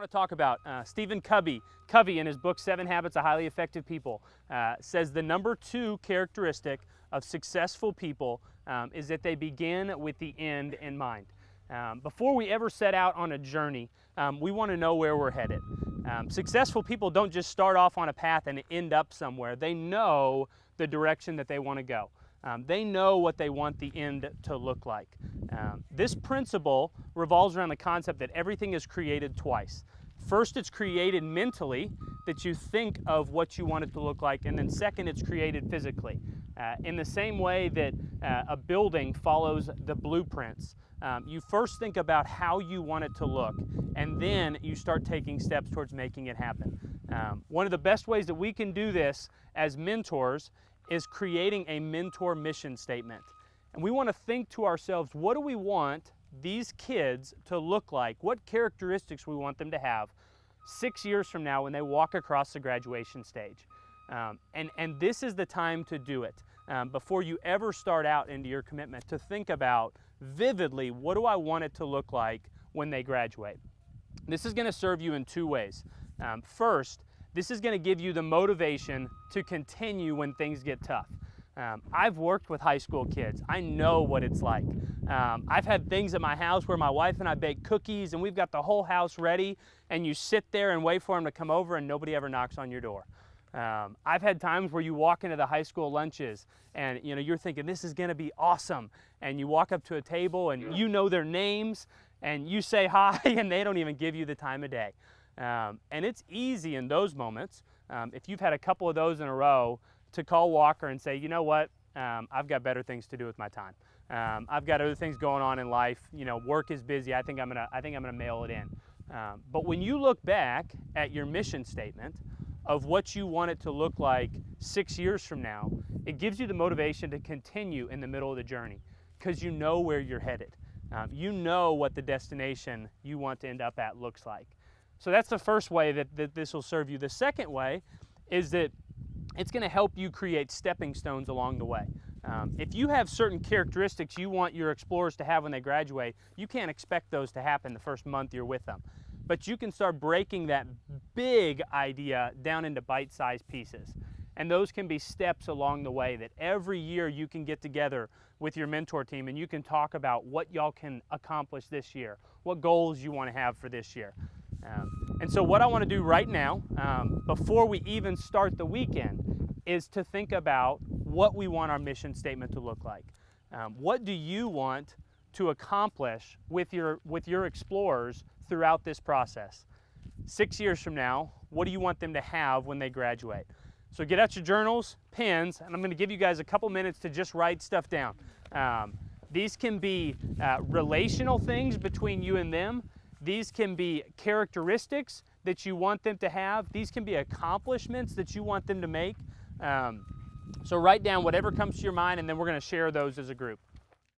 want to talk about Stephen Covey. Covey, in his book, 7 Habits of Highly Effective People, says the number 2 characteristic of successful people is that they begin with the end in mind. Before we ever set out on a journey, we want to know where we're headed. Successful people don't just start off on a path and end up somewhere. They know the direction that they want to go. They know what they want the end to look like. This principle revolves around the concept that everything is created twice. First, it's created mentally, that you think of what you want it to look like, and then second, it's created physically. In the same way that a building follows the blueprints, you first think about how you want it to look, and then you start taking steps towards making it happen. One of the best ways that we can do this as mentors is creating a mentor mission statement. And we want to think to ourselves, what do we want these kids to look like? What characteristics we want them to have 6 years from now when they walk across the graduation stage? And this is the time to do it. Before you ever start out into your commitment, to think about vividly, what do I want it to look like when they graduate? This is going to serve you in 2 ways. First, this is going to give you the motivation to continue when things get tough. I've worked with high school kids. I know what it's like. I've had things at my house where my wife and I bake cookies and we've got the whole house ready, and you sit there and wait for them to come over and nobody ever knocks on your door. I've had times where you walk into the high school lunches and you're thinking this is going to be awesome, and you walk up to a table and you know their names and you say hi and they don't even give you the time of day. And it's easy in those moments, if you've had a couple of those in a row, to call Walker and say, you know what, I've got better things to do with my time. I've got other things going on in life. Work is busy. I think I'm gonna mail it in. But when you look back at your mission statement of what you want it to look like 6 years from now, it gives you the motivation to continue in the middle of the journey, because you know where you're headed. You know what the destination you want to end up at looks like. So that's the first way that this will serve you. The second way is that it's going to help you create stepping stones along the way. If you have certain characteristics you want your explorers to have when they graduate, you can't expect those to happen the first month you're with them. But you can start breaking that big idea down into bite-sized pieces. And those can be steps along the way that every year you can get together with your mentor team and you can talk about what y'all can accomplish this year, what goals you want to have for this year. And so what I want to do right now, before we even start the weekend, is to think about what we want our mission statement to look like. What do you want to accomplish with your explorers throughout this process? 6 years from now, what do you want them to have when they graduate? So get out your journals, pens, and I'm going to give you guys a couple minutes to just write stuff down. These can be relational things between you and them. These can be characteristics that you want them to have. These can be accomplishments that you want them to make. So write down whatever comes to your mind, and then we're going to share those as a group.